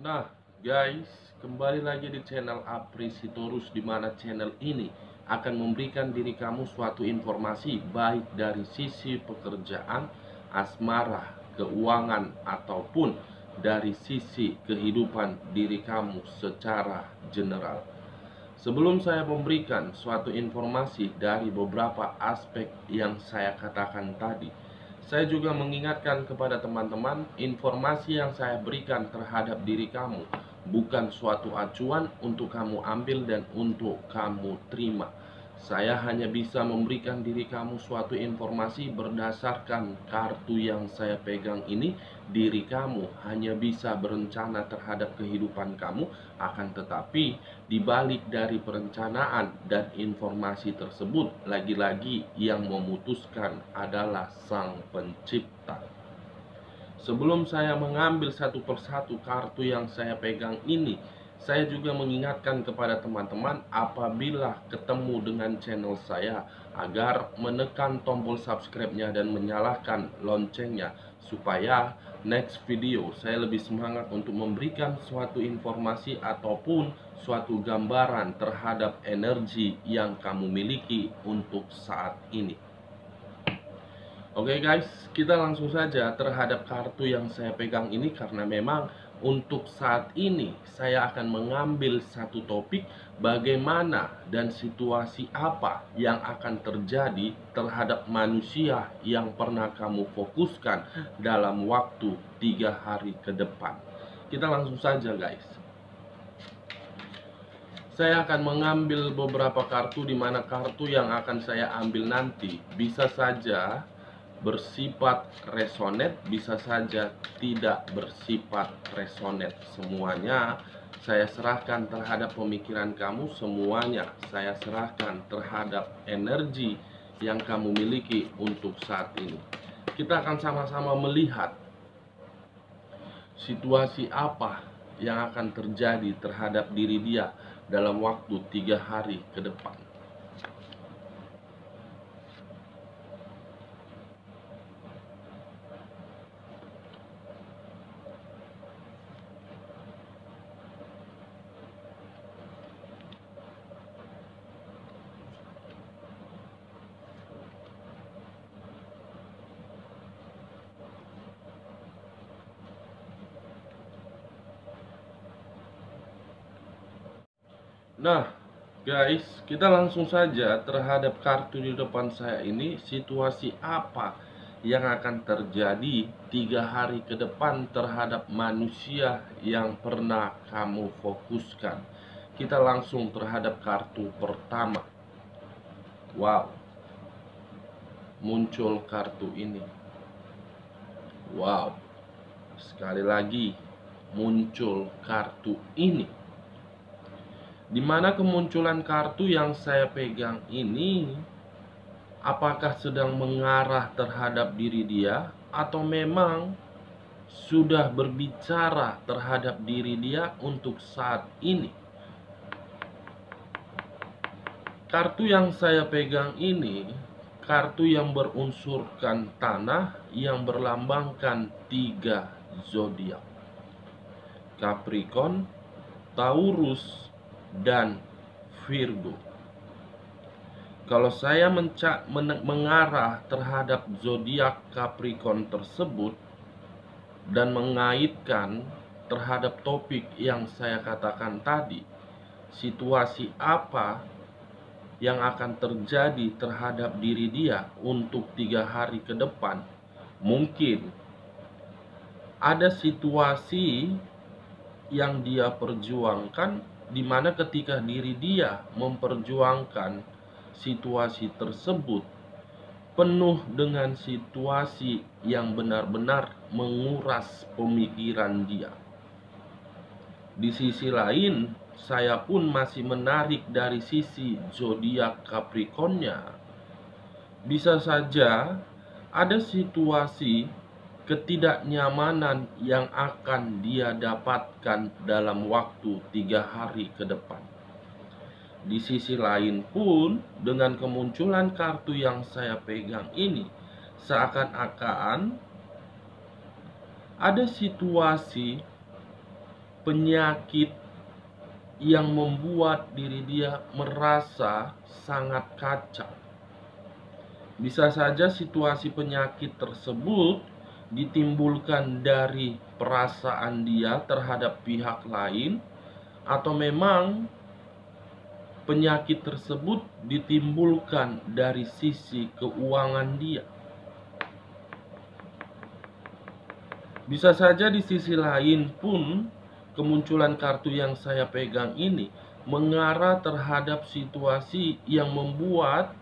Nah, guys, kembali lagi di channel Apri Sitorus, di mana channel ini akan memberikan diri kamu suatu informasi baik dari sisi pekerjaan, asmara, keuangan, ataupun dari sisi kehidupan diri kamu secara general. Sebelum saya memberikan suatu informasi dari beberapa aspek yang saya katakan tadi, saya juga mengingatkan kepada teman-teman, informasi yang saya berikan terhadap diri kamu bukan suatu acuan untuk kamu ambil dan untuk kamu terima. Saya hanya bisa memberikan diri kamu suatu informasi berdasarkan kartu yang saya pegang ini. Diri kamu hanya bisa berencana terhadap kehidupan kamu, akan tetapi di balik dari perencanaan dan informasi tersebut, lagi-lagi yang memutuskan adalah Sang Pencipta. Sebelum saya mengambil satu persatu kartu yang saya pegang ini, saya juga mengingatkan kepada teman-teman apabila ketemu dengan channel saya agar menekan tombol subscribe-nya dan menyalakan loncengnya, supaya next video saya lebih semangat untuk memberikan suatu informasi ataupun suatu gambaran terhadap energi yang kamu miliki untuk saat ini. Oke guys, kita langsung saja terhadap kartu yang saya pegang ini, karena memang untuk saat ini saya akan mengambil satu topik bagaimana dan situasi apa yang akan terjadi terhadap manusia yang pernah kamu fokuskan dalam waktu 3 hari ke depan. Kita langsung saja guys. Saya akan mengambil beberapa kartu, di mana kartu yang akan saya ambil nanti bisa saja bersifat resonate, bisa saja tidak bersifat resonate. Semuanya saya serahkan terhadap pemikiran kamu, semuanya saya serahkan terhadap energi yang kamu miliki untuk saat ini. Kita akan sama-sama melihat situasi apa yang akan terjadi terhadap diri dia dalam waktu 3 hari ke depan. Nah, guys, kita langsung saja terhadap kartu di depan saya ini. Situasi apa yang akan terjadi 3 hari ke depan terhadap manusia yang pernah kamu fokuskan? Kita langsung terhadap kartu pertama. Wow, muncul kartu ini. Wow, sekali lagi muncul kartu ini. Dimana kemunculan kartu yang saya pegang ini, apakah sedang mengarah terhadap diri dia, atau memang sudah berbicara terhadap diri dia untuk saat ini? Kartu yang saya pegang ini, kartu yang berunsurkan tanah, yang berlambangkan 3 zodiak: Capricorn, Taurus, dan Virgo. Kalau saya mengarah terhadap zodiak Capricorn tersebut dan mengaitkan terhadap topik yang saya katakan tadi, situasi apa yang akan terjadi terhadap diri dia untuk 3 hari ke depan, mungkin ada situasi yang dia perjuangkan, di mana ketika diri dia memperjuangkan situasi tersebut penuh dengan situasi yang benar-benar menguras pemikiran dia. Di sisi lain, saya pun masih menarik dari sisi zodiak Capricornnya. Bisa saja ada situasi ketidaknyamanan yang akan dia dapatkan dalam waktu 3 hari ke depan. Di sisi lain pun, dengan kemunculan kartu yang saya pegang ini, seakan-akan ada situasi penyakit yang membuat diri dia merasa sangat kacau. Bisa saja situasi penyakit tersebut ditimbulkan dari perasaan dia terhadap pihak lain, atau memang penyakit tersebut ditimbulkan dari sisi keuangan dia. Bisa saja di sisi lain pun kemunculan kartu yang saya pegang ini mengarah terhadap situasi yang membuat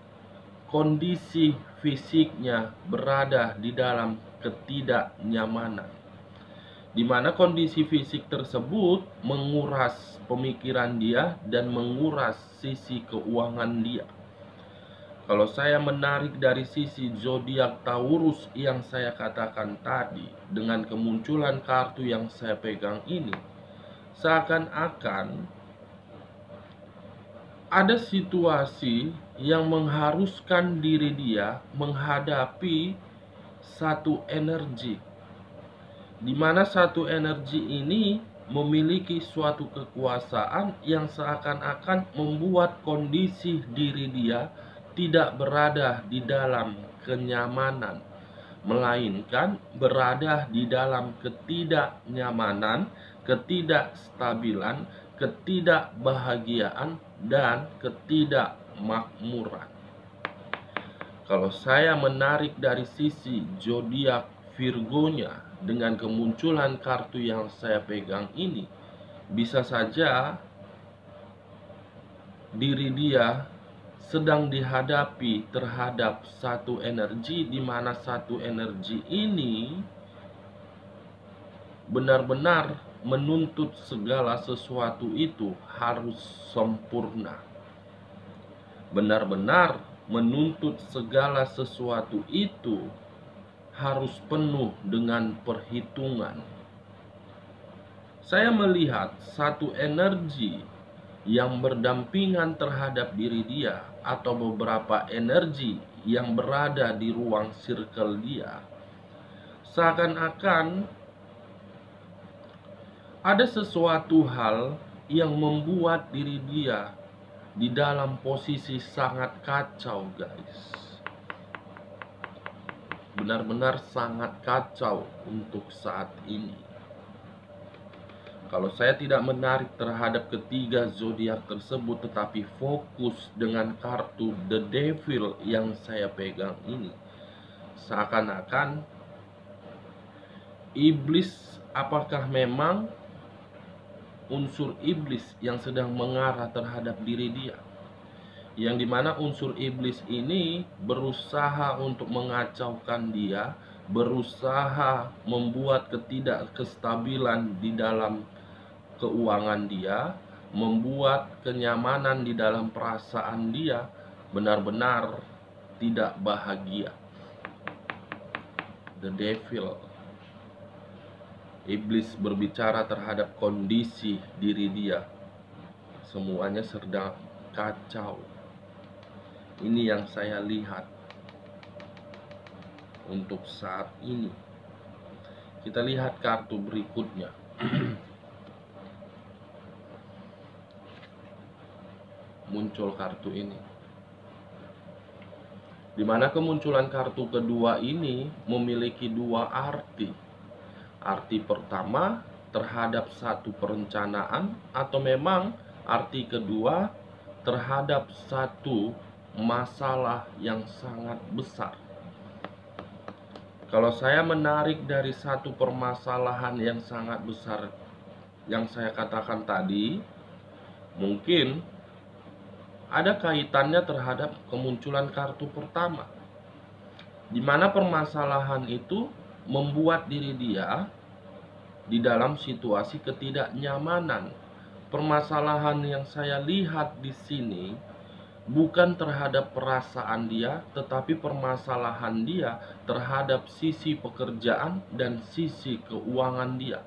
kondisi fisiknya berada di dalam ketidaknyamanan, di mana kondisi fisik tersebut menguras pemikiran dia dan menguras sisi keuangan dia. Kalau saya menarik dari sisi zodiak Taurus yang saya katakan tadi, dengan kemunculan kartu yang saya pegang ini, seakan-akan ada situasi yang mengharuskan diri dia menghadapi satu energi, di mana satu energi ini memiliki suatu kekuasaan yang seakan-akan membuat kondisi diri dia tidak berada di dalam kenyamanan, melainkan berada di dalam ketidaknyamanan, ketidakstabilan, ketidakbahagiaan, dan ketidakmakmuran. Kalau saya menarik dari sisi zodiak Virgonya dengan kemunculan kartu yang saya pegang ini, bisa saja diri dia sedang dihadapi terhadap satu energi, di mana satu energi ini benar-benar menuntut segala sesuatu itu harus sempurna. Benar-benar menuntut segala sesuatu itu harus penuh dengan perhitungan. Saya melihat satu energi yang berdampingan terhadap diri dia, atau beberapa energi yang berada di ruang circle dia, seakan-akan ada sesuatu hal yang membuat diri dia di dalam posisi sangat kacau, guys. Benar-benar sangat kacau untuk saat ini. Kalau saya tidak menarik terhadap ketiga zodiak tersebut, tetapi fokus dengan kartu The Devil yang saya pegang ini, seakan-akan iblis, apakah memang unsur iblis yang sedang mengarah terhadap diri dia, yang dimana unsur iblis ini berusaha untuk mengacaukan dia, berusaha membuat ketidakkestabilan di dalam keuangan dia, membuat kenyamanan di dalam perasaan dia benar-benar tidak bahagia. The Devil, iblis berbicara terhadap kondisi diri dia, semuanya sedang kacau. Ini yang saya lihat untuk saat ini. Kita lihat kartu berikutnya. Muncul kartu ini, dimana kemunculan kartu kedua ini memiliki dua arti. Arti pertama terhadap satu perencanaan, atau memang arti kedua terhadap satu masalah yang sangat besar. Kalau saya menarik dari satu permasalahan yang sangat besar yang saya katakan tadi, mungkin ada kaitannya terhadap kemunculan kartu pertama, di mana permasalahan itu membuat diri dia di dalam situasi ketidaknyamanan. Permasalahan yang saya lihat di sini bukan terhadap perasaan dia, tetapi permasalahan dia terhadap sisi pekerjaan dan sisi keuangan dia.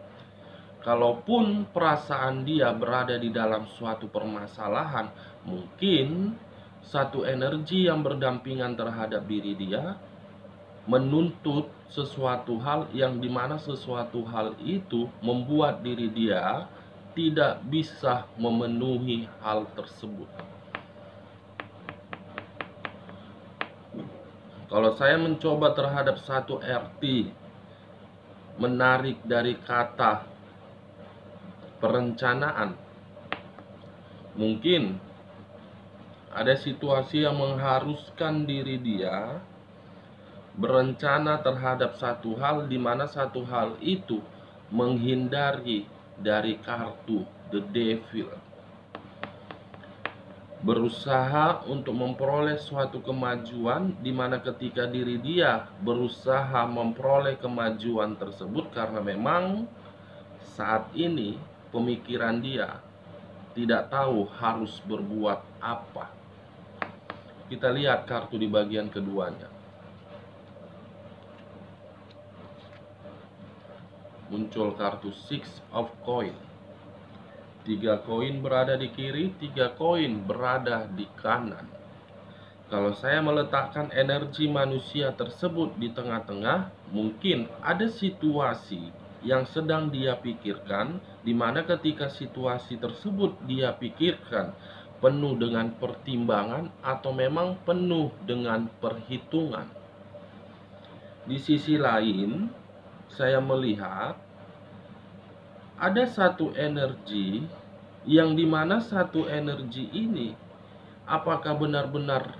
Kalaupun perasaan dia berada di dalam suatu permasalahan, mungkin satu energi yang berdampingan terhadap diri dia menuntut sesuatu hal, yang dimana sesuatu hal itu membuat diri dia tidak bisa memenuhi hal tersebut. Kalau saya mencoba terhadap satu arti, menarik dari kata perencanaan, mungkin ada situasi yang mengharuskan diri dia berencana terhadap satu hal, di mana satu hal itu menghindari dari kartu The Devil. Berusaha untuk memperoleh suatu kemajuan, di mana ketika diri dia berusaha memperoleh kemajuan tersebut, karena memang saat ini pemikiran dia tidak tahu harus berbuat apa. Kita lihat kartu di bagian keduanya. Muncul kartu Six of Coin. 3 koin berada di kiri, 3 koin berada di kanan. Kalau saya meletakkan energi manusia tersebut di tengah-tengah, mungkin ada situasi yang sedang dia pikirkan, di mana ketika situasi tersebut dia pikirkan penuh dengan pertimbangan atau memang penuh dengan perhitungan. Di sisi lain, saya melihat ada satu energi, yang dimana satu energi ini apakah benar-benar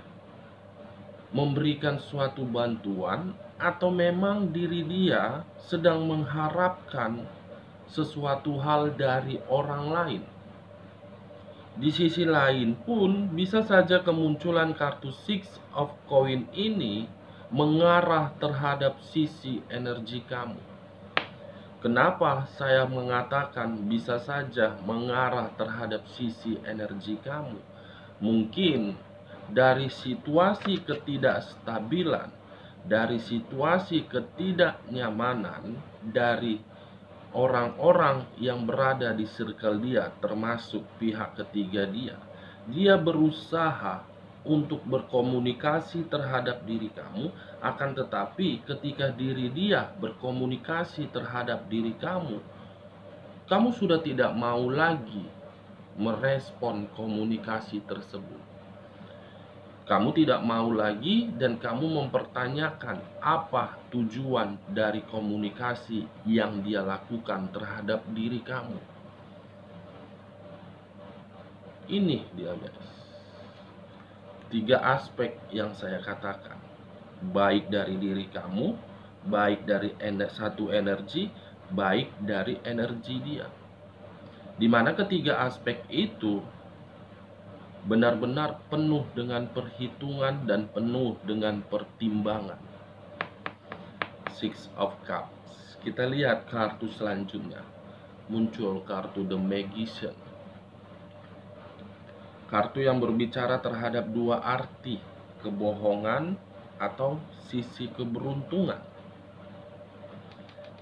memberikan suatu bantuan, atau memang diri dia sedang mengharapkan sesuatu hal dari orang lain. Di sisi lain pun bisa saja kemunculan kartu Six of Coin ini mengarah terhadap sisi energi kamu. Kenapa saya mengatakan bisa saja mengarah terhadap sisi energi kamu? Mungkin dari situasi ketidakstabilan, dari situasi ketidaknyamanan, dari orang-orang yang berada di circle dia, termasuk pihak ketiga dia. Dia berusaha untuk berkomunikasi terhadap diri kamu, akan tetapi ketika diri dia berkomunikasi terhadap diri kamu, kamu sudah tidak mau lagi merespon komunikasi tersebut. Kamu tidak mau lagi, dan kamu mempertanyakan apa tujuan dari komunikasi yang dia lakukan terhadap diri kamu. Ini dia, guys. 3 aspek yang saya katakan, baik dari diri kamu, baik dari satu energi, baik dari energi dia. Dimana ketiga aspek itu benar-benar penuh dengan perhitungan dan penuh dengan pertimbangan. Six of Cups. Kita lihat kartu selanjutnya. Muncul kartu The Magician. Kartu yang berbicara terhadap 2 arti, kebohongan atau sisi keberuntungan.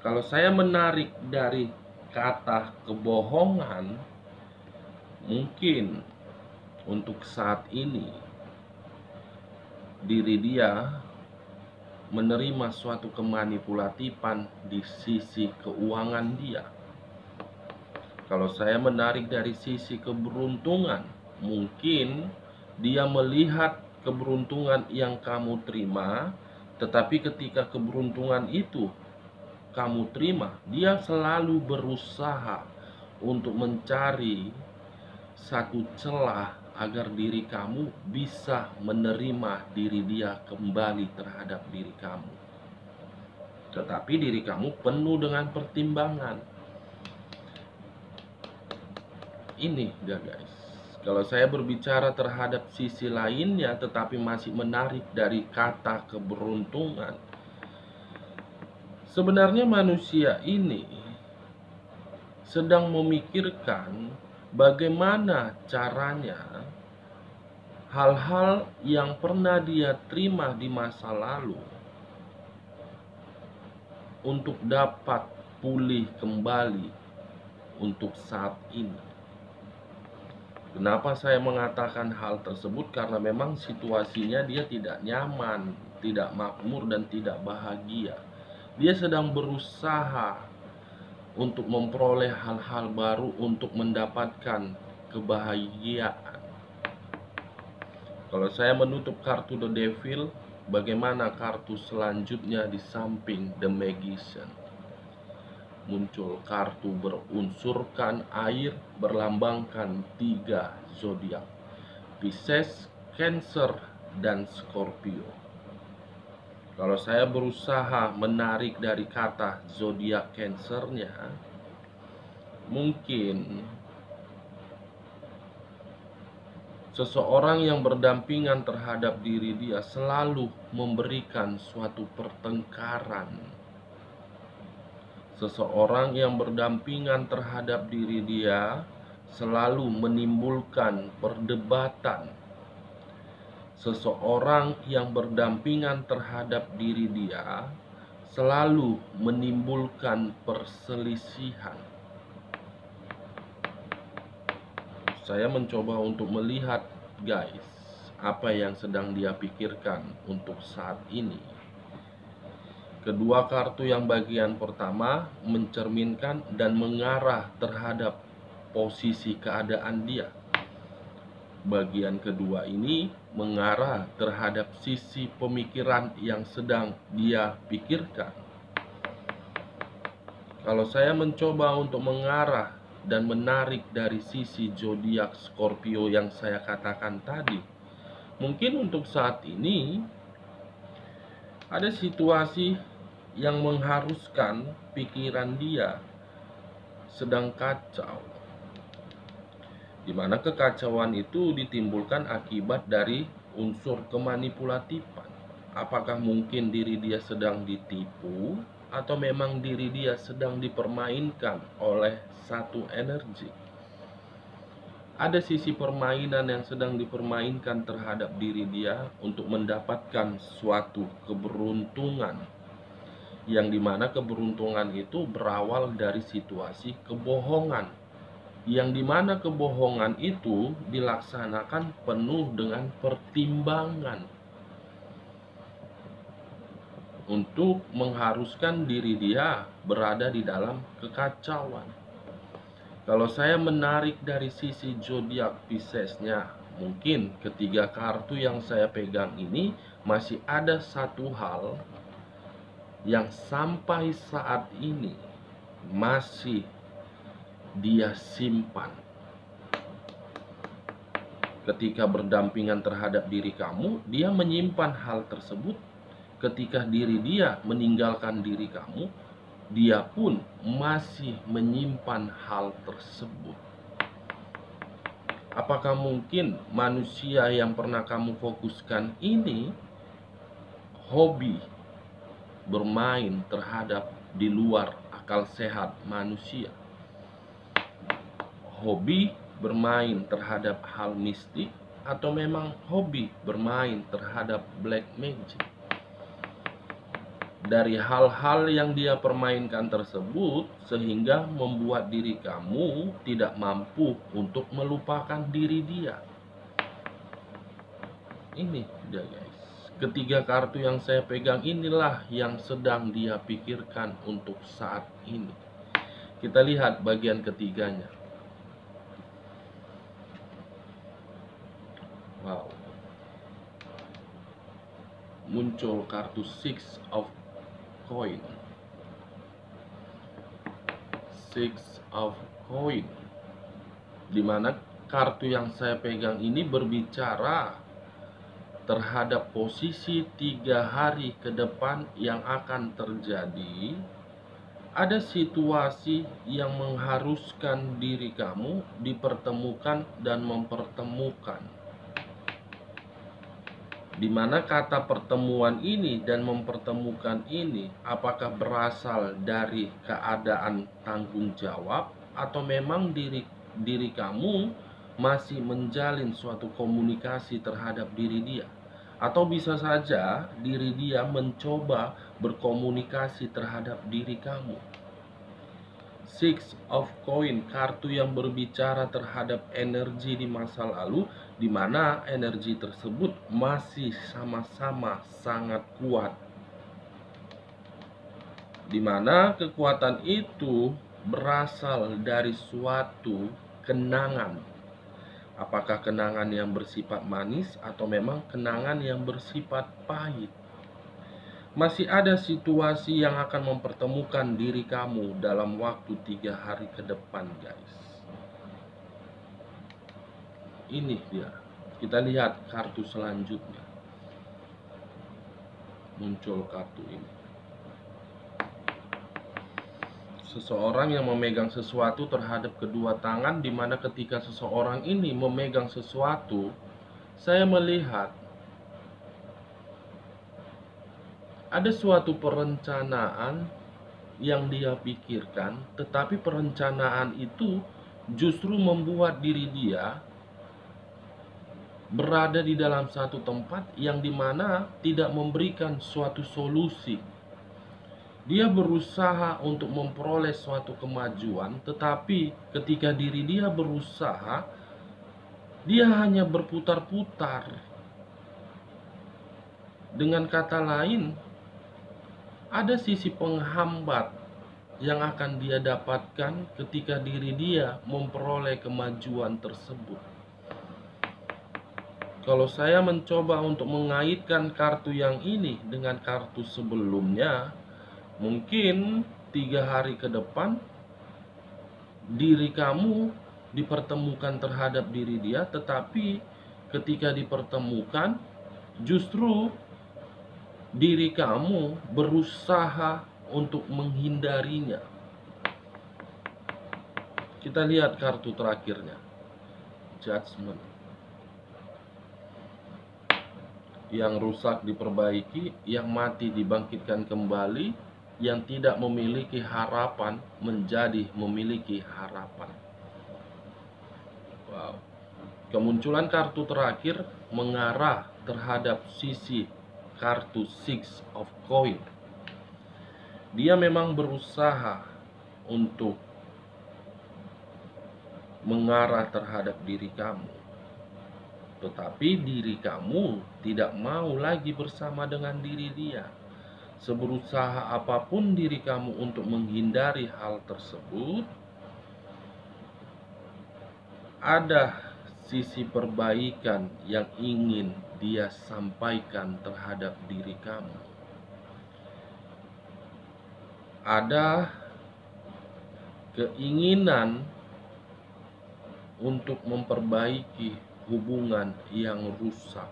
Kalau saya menarik dari kata kebohongan, mungkin untuk saat ini diri dia menerima suatu kemanipulatifan di sisi keuangan dia. Kalau saya menarik dari sisi keberuntungan, mungkin dia melihat keberuntungan yang kamu terima, tetapi ketika keberuntungan itu kamu terima, dia selalu berusaha untuk mencari satu celah agar diri kamu bisa menerima diri dia kembali terhadap diri kamu. Tetapi diri kamu penuh dengan pertimbangan. Ini dia, guys. Kalau saya berbicara terhadap sisi lainnya, tetapi masih menarik dari kata keberuntungan, sebenarnya manusia ini sedang memikirkan bagaimana caranya hal-hal yang pernah dia terima di masa lalu untuk dapat pulih kembali untuk saat ini. Kenapa saya mengatakan hal tersebut? Karena memang situasinya dia tidak nyaman, tidak makmur, dan tidak bahagia. Dia sedang berusaha untuk memperoleh hal-hal baru, untuk mendapatkan kebahagiaan. Kalau saya menutup kartu The Devil, bagaimana kartu selanjutnya di samping The Magician? Muncul kartu berunsurkan air, berlambangkan 3 zodiak: Pisces, Cancer, dan Scorpio. Kalau saya berusaha menarik dari kata zodiak Cancernya, mungkin seseorang yang berdampingan terhadap diri dia selalu memberikan suatu pertengkaran. Seseorang yang berdampingan terhadap diri dia selalu menimbulkan perdebatan. Seseorang yang berdampingan terhadap diri dia selalu menimbulkan perselisihan. Saya mencoba untuk melihat, guys, apa yang sedang dia pikirkan untuk saat ini. Kedua kartu yang bagian pertama mencerminkan dan mengarah terhadap posisi keadaan dia. Bagian kedua ini mengarah terhadap sisi pemikiran yang sedang dia pikirkan. Kalau saya mencoba untuk mengarah dan menarik dari sisi zodiak Scorpio yang saya katakan tadi, mungkin untuk saat ini ada situasi yang mengharuskan pikiran dia sedang kacau, di mana kekacauan itu ditimbulkan akibat dari unsur kemanipulatifan. Apakah mungkin diri dia sedang ditipu, atau memang diri dia sedang dipermainkan oleh satu energi? Ada sisi permainan yang sedang dipermainkan terhadap diri dia untuk mendapatkan suatu keberuntungan, yang dimana keberuntungan itu berawal dari situasi kebohongan, yang dimana kebohongan itu dilaksanakan penuh dengan pertimbangan untuk mengharuskan diri dia berada di dalam kekacauan. Kalau saya menarik dari sisi zodiak Piscesnya, mungkin ketiga kartu yang saya pegang ini masih ada satu hal yang sampai saat ini masih dia simpan. Ketika berdampingan terhadap diri kamu, dia menyimpan hal tersebut. Ketika diri dia meninggalkan diri kamu, dia pun masih menyimpan hal tersebut. Apakah mungkin manusia yang pernah kamu fokuskan ini hobi bermain terhadap di luar akal sehat manusia? Hobi bermain terhadap hal mistik, atau memang hobi bermain terhadap black magic? Dari hal-hal yang dia permainkan tersebut, sehingga membuat diri kamu tidak mampu untuk melupakan diri dia. Ini dia, guys. Ketiga kartu yang saya pegang inilah yang sedang dia pikirkan untuk saat ini. Kita lihat bagian ketiganya. Wow. Muncul kartu Six of Coin. Six of Coin, dimana kartu yang saya pegang ini berbicara terhadap posisi 3 hari ke depan yang akan terjadi. Ada situasi yang mengharuskan diri kamu dipertemukan dan mempertemukan, dimana kata pertemuan ini dan mempertemukan ini apakah berasal dari keadaan tanggung jawab, atau memang diri kamu masih menjalin suatu komunikasi terhadap diri dia, atau bisa saja diri dia mencoba berkomunikasi terhadap diri kamu. Six of Coin, kartu yang berbicara terhadap energi di masa lalu, di mana energi tersebut masih sama-sama sangat kuat, di mana kekuatan itu berasal dari suatu kenangan. Apakah kenangan yang bersifat manis atau memang kenangan yang bersifat pahit? Masih ada situasi yang akan mempertemukan diri kamu dalam waktu 3 hari ke depan, guys. Ini dia. Kita lihat kartu selanjutnya. Muncul kartu ini. Seseorang yang memegang sesuatu terhadap kedua tangan, di mana ketika seseorang ini memegang sesuatu, saya melihat ada suatu perencanaan yang dia pikirkan, tetapi perencanaan itu justru membuat diri dia berada di dalam satu tempat yang dimana tidak memberikan suatu solusi. Dia berusaha untuk memperoleh suatu kemajuan, tetapi ketika diri dia berusaha, dia hanya berputar-putar. Dengan kata lain, ada sisi penghambat yang akan dia dapatkan ketika diri dia memperoleh kemajuan tersebut. Kalau saya mencoba untuk mengaitkan kartu yang ini dengan kartu sebelumnya, mungkin 3 hari ke depan diri kamu dipertemukan terhadap diri dia, tetapi ketika dipertemukan justru diri kamu berusaha untuk menghindarinya. Kita lihat kartu terakhirnya, Judgment. Yang rusak diperbaiki, yang mati dibangkitkan kembali, yang tidak memiliki harapan menjadi memiliki harapan. Wow. Kemunculan kartu terakhir mengarah terhadap sisi kartu Six of Coin. Dia memang berusaha untuk mengarah terhadap diri kamu, tetapi diri kamu tidak mau lagi bersama dengan diri dia. Seberusaha apapun diri kamu untuk menghindari hal tersebut, ada sisi perbaikan yang ingin dia sampaikan terhadap diri kamu. Ada keinginan untuk memperbaiki hubungan yang rusak.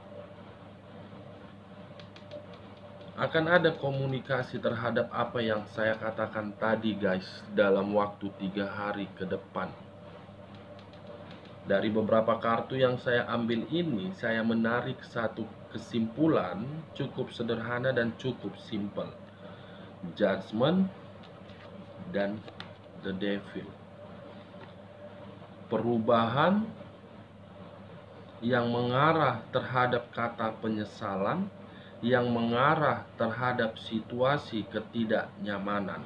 Akan ada komunikasi terhadap apa yang saya katakan tadi, guys, dalam waktu 3 hari ke depan. Dari beberapa kartu yang saya ambil ini, saya menarik satu kesimpulan cukup sederhana dan cukup simpel. Judgment dan The Devil. Perubahan yang mengarah terhadap kata penyesalan, yang mengarah terhadap situasi ketidaknyamanan.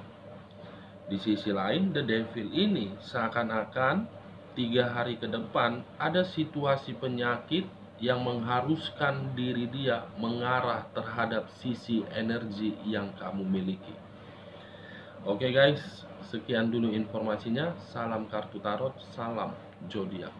Di sisi lain, The Devil ini seakan-akan 3 hari ke depan ada situasi penyakit yang mengharuskan diri dia mengarah terhadap sisi energi yang kamu miliki. Oke guys, sekian dulu informasinya. Salam kartu tarot, salam zodiak.